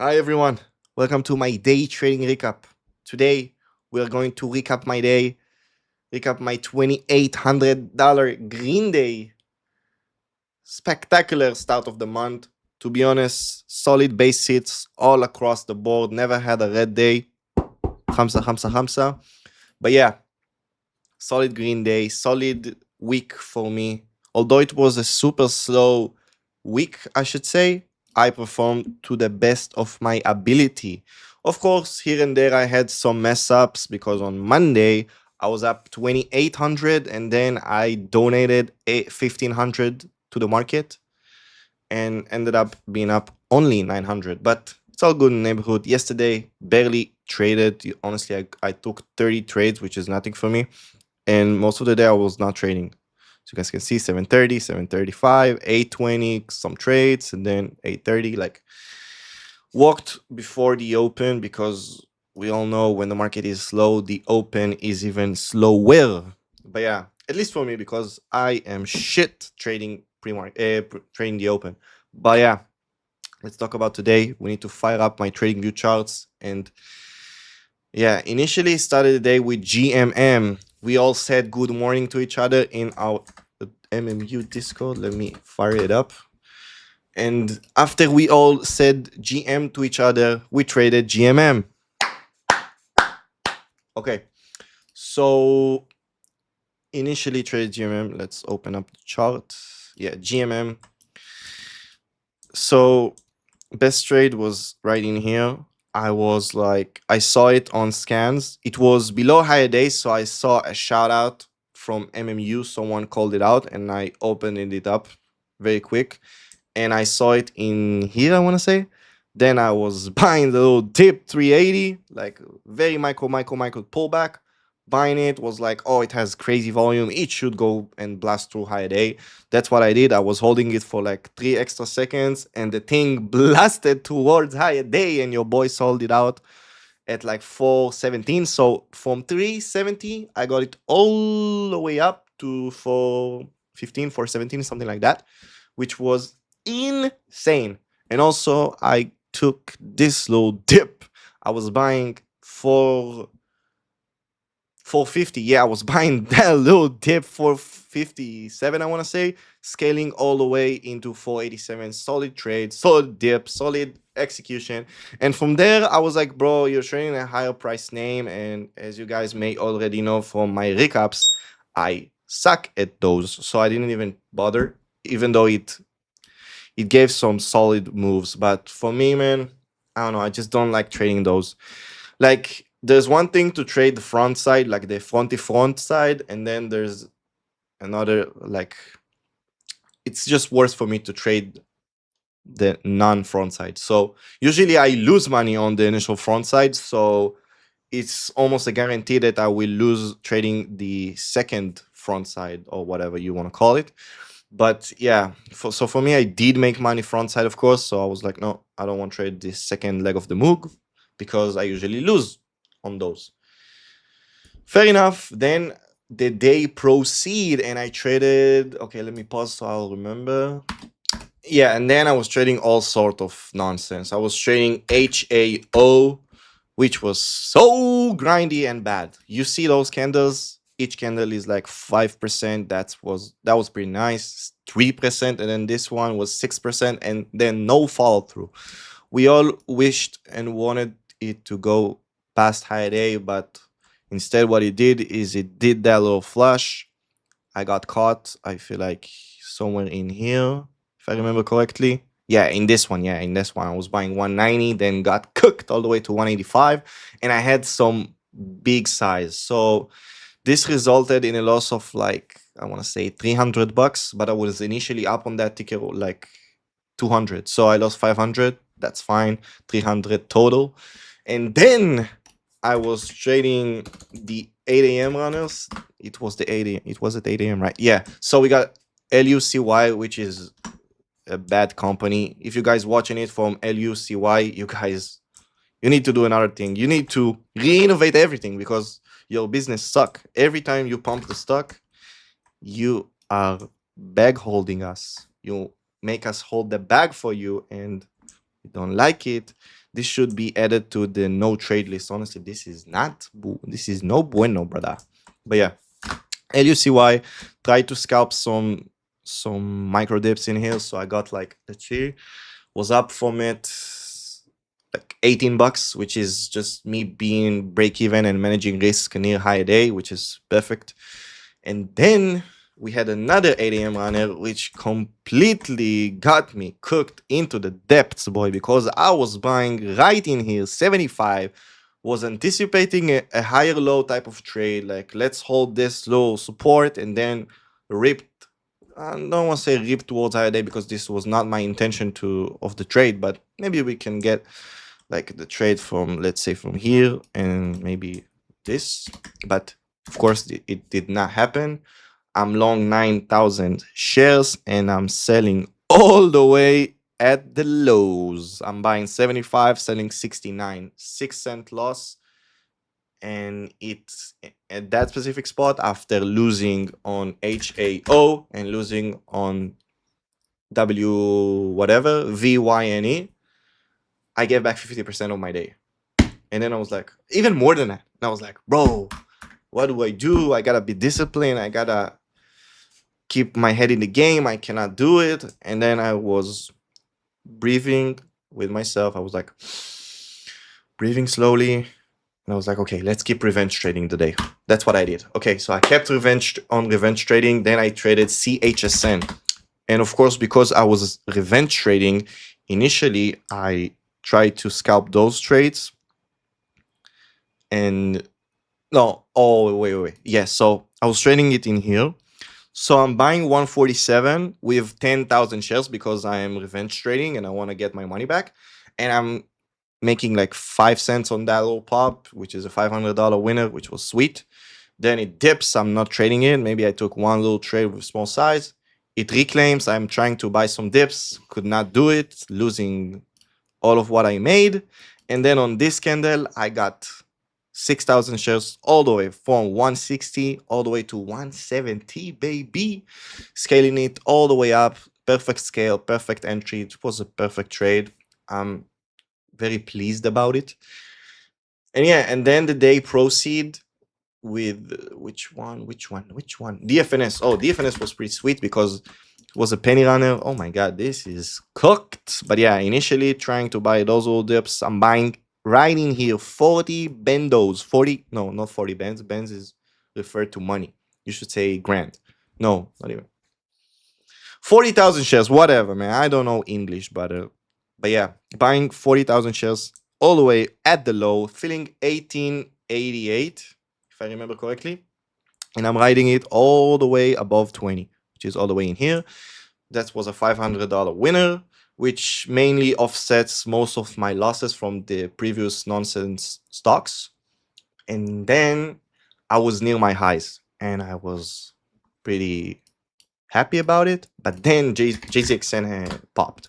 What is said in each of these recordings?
Hi everyone, welcome to my day trading recap. Today we are going to recap my day, recap my $2,800 green day. Spectacular start of the month. To be honest, solid base hits all across the board. Never had a red day. Hamsa, hamsa, hamsa. But yeah, solid green day, solid week for me. Although it was a super slow week, I should say, I performed to the best of my ability. Of course, here and there I had some mess ups because on Monday I was up 2,800 and then I donated 1,500 to the market and ended up being up only 900. But it's all good in the neighborhood. Yesterday, barely traded. Honestly, I took 30 trades, which is nothing for me. And most of the day I was not trading. So you guys can see 730, 735, 820, some trades, and then 830. Like walked before the open because we all know when the market is slow, the open is even slower. But yeah, at least for me because I am shit trading trading the open. But yeah, let's talk about today. We need to fire up my trading view charts and yeah, initially started the day with GMM. We all said good morning to each other in our MMU Discord. Let me fire it up. And after we all said GM to each other, we traded GMM. Okay. So initially traded GMM. Let's open up the chart. Yeah, GMM. So best trade was right in here. I saw it on scans. It was below higher days, so I saw a shout out from MMU. Someone called it out, and I opened it up very quick. And I saw it in here, I want to say. Then I was buying the little dip 380, like very micro pullback. Buying it was like, oh, it has crazy volume. It should go and blast through higher day. That's what I did. I was holding it for like 3 extra seconds, and the thing blasted towards higher day, and your boy sold it out at like 417. So from 370, I got it all the way up to 415, 417, something like that, which was insane. And also, I took this little dip. I was buying for 450. Yeah, I was buying that little dip for 57, I want to say, scaling all the way into 487. Solid trade, solid dip, solid execution. And from there, I was like, bro, you're trading a higher price name. And as you guys may already know from my recaps, I suck at those. So I didn't even bother, even though it gave some solid moves. But for me, man, I don't know. I just don't like trading those. Like, there's one thing to trade the front side, like the fronty front side, and then there's another, like, it's just worse for me to trade the non-front side. So usually I lose money on the initial front side. So it's almost a guarantee that I will lose trading the second front side or whatever you want to call it. But yeah, so for me, I did make money front side, of course. So I was like, no, I don't want to trade this second leg of the move because I usually lose on those. Fair enough. Then the day proceed and I traded. Okay, let me pause so I'll remember. Yeah, and then I was trading all sort of nonsense. I was trading HAO, which was so grindy and bad. You see those candles? Each candle is like 5%. That was pretty nice. 3%, and then this one was 6%, and then no follow through. We all wished and wanted it to go past high day, but instead, what it did is it did that little flush. I got caught. I feel like somewhere in here, if I remember correctly. Yeah, in this one. Yeah, in this one. I was buying 190, then got cooked all the way to 185, and I had some big size. So this resulted in a loss of like, I want to say $300, but I was initially up on that ticket like 200. So I lost 500. That's fine. 300 total. And then I was trading the 8 a.m. runners. It was the 8 a.m. It was at 8 a.m. right? Yeah. So we got LUCY, which is a bad company. If you guys watching it from LUCY, you need to do another thing. You need to re-innovate everything because your business suck. Every time you pump the stock, you are bag holding us. You make us hold the bag for you, and you don't like it, this should be added to the no trade list. Honestly, this is this is no bueno, brother. But yeah, LUCY, try to scalp some micro dips in here. So I got like the chi was up from it like $18, which is just me being break even and managing risk near high a day, which is perfect. And then we had another 8 a.m. runner, which completely got me cooked into the depths, boy, because I was buying right in here 75, was anticipating a higher low type of trade, like let's hold this low support and then rip. I don't want to say rip towards higher day because this was not my intention to of the trade, but maybe we can get like the trade from, let's say, from here and maybe this. But of course, it did not happen. I'm long 9,000 shares and I'm selling all the way at the lows. I'm buying 75, selling 69, 6 cent loss. And it's at that specific spot after losing on HAO and losing on W whatever, VYNE, I gave back 50% of my day. And then I was like, even more than that. And I was like, bro, what do I do? I gotta be disciplined. I gotta keep my head in the game. I cannot do it. And then I was breathing with myself. I was like, breathing slowly. And I was like, okay, let's keep revenge trading today. That's what I did. Okay, so I kept revenge trading. Then I traded CHSN. And of course, because I was revenge trading, initially I tried to scalp those trades. And no, oh, wait. Yeah, so I was trading it in here. So I'm buying 147 with 10,000 shares because I am revenge trading and I want to get my money back. And I'm making like 5 cents on that little pop, which is a $500 winner, which was sweet. Then it dips. I'm not trading it. Maybe I took one little trade with small size. It reclaims. I'm trying to buy some dips. Could not do it, losing all of what I made. And then on this candle, I got 6,000 shares all the way from 160 all the way to 170, baby. Scaling it all the way up. Perfect scale, perfect entry. It was a perfect trade. I'm very pleased about it. And yeah, and then the day proceed with which one? DFNS. Oh, DFNS was pretty sweet because it was a penny runner. Oh my god, this is cooked. But yeah, initially trying to buy those old dips. I'm buying right in here 40 bendos. 40, no, not 40 bens. Bens is referred to money. You should say grand. No, not even. 40,000 shares, whatever, man. I don't know English, but yeah, buying 40,000 shares all the way at the low, filling 1888, if I remember correctly. And I'm riding it all the way above 20, which is all the way in here. That was a $500 winner, which mainly offsets most of my losses from the previous nonsense stocks. And then I was near my highs and I was pretty happy about it. But then JZXN popped.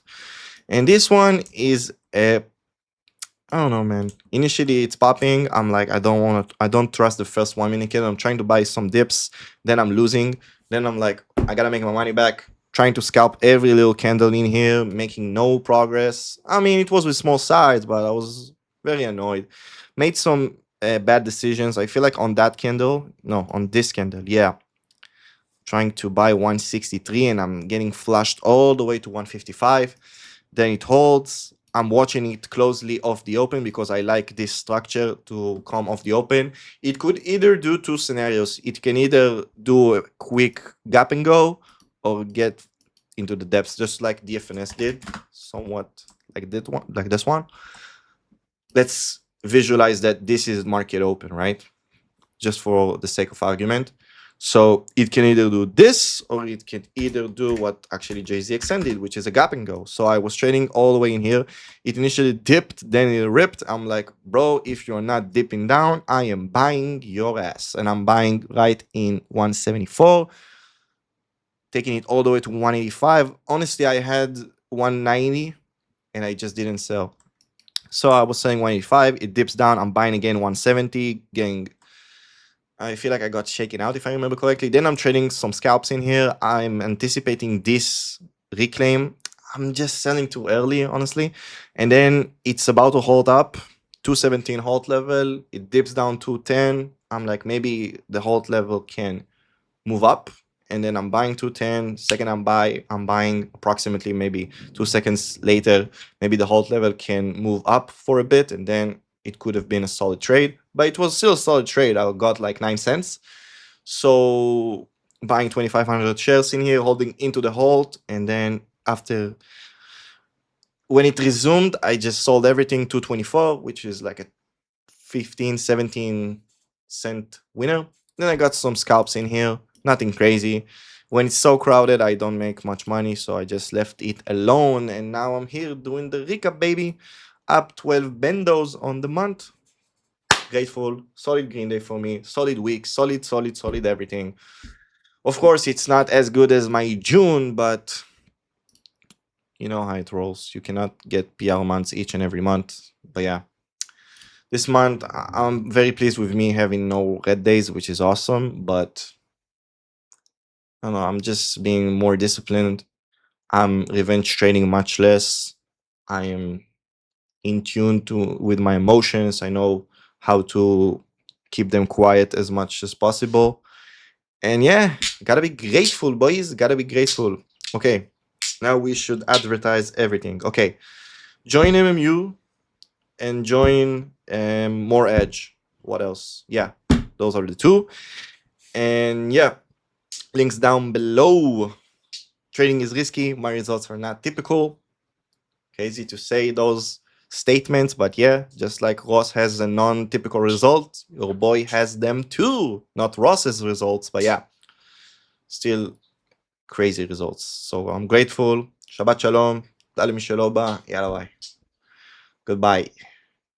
And this one is a, I don't know, man. Initially, it's popping. I'm like, I don't trust the first 1 minute candle. I'm trying to buy some dips. Then I'm losing. Then I'm like, I gotta make my money back. Trying to scalp every little candle in here, making no progress. I mean, it was with small size, but I was very annoyed. Made some bad decisions. I feel like on that candle, no, on this candle, yeah. Trying to buy 163 and I'm getting flushed all the way to 155. Then it holds. I'm watching it closely off the open because I like this structure to come off the open. It could either do two scenarios. It can either do a quick gap and go or get into the depths, just like DFNS did, somewhat like this one. Let's visualize that this is market open, right? Just for the sake of argument. So it can either do this or it can either do what actually JZXN did, which is a gap and go. So I was trading all the way in here. It initially dipped, then it ripped. I'm like, bro, if you're not dipping down, I am buying your ass. And I'm buying right in 174, taking it all the way to 185. Honestly, I had 190 and I just didn't sell. So I was selling 185. It dips down. I'm buying again 170, getting, I feel like I got shaken out if I remember correctly. Then I'm trading some scalps in here. I'm anticipating this reclaim. I'm just selling too early, honestly. And then it's about to hold up 217 hold level. It dips down 210. I'm like, maybe the hold level can move up. And then I'm buying 210. Second I'm buying approximately maybe 2 seconds later. Maybe the hold level can move up for a bit, and then it could have been a solid trade. But it was still a solid trade. I got like 9 cents. So buying 2,500 shares in here, holding into the hold, and then after when it resumed, I just sold everything to 24, which is like a 15, 17 cent winner. Then I got some scalps in here, nothing crazy. When it's so crowded, I don't make much money, so I just left it alone. And now I'm here doing the recap, baby. Up 12 bendos on the month. Grateful, solid green day for me, solid week, solid everything. Of course, it's not as good as my June, but you know how it rolls. You cannot get PR months each and every month. But yeah, this month I'm very pleased with me having no red days, which is awesome. But I don't know, I'm just being more disciplined. I'm revenge trading much less. I am in tune to with my emotions. I know how to keep them quiet as much as possible. And yeah, gotta be grateful, boys. Gotta be grateful. Okay, now we should advertise everything. Okay, join MMU and join More Edge. What else? Yeah, those are the two. And yeah, links down below. Trading is risky. My results are not typical. Crazy to say those statements, but yeah, just like Ross has a non-typical result, your boy has them too. Not Ross's results, but yeah, still crazy results. So I'm grateful. Shabbat shalom. Yalla bye. Goodbye.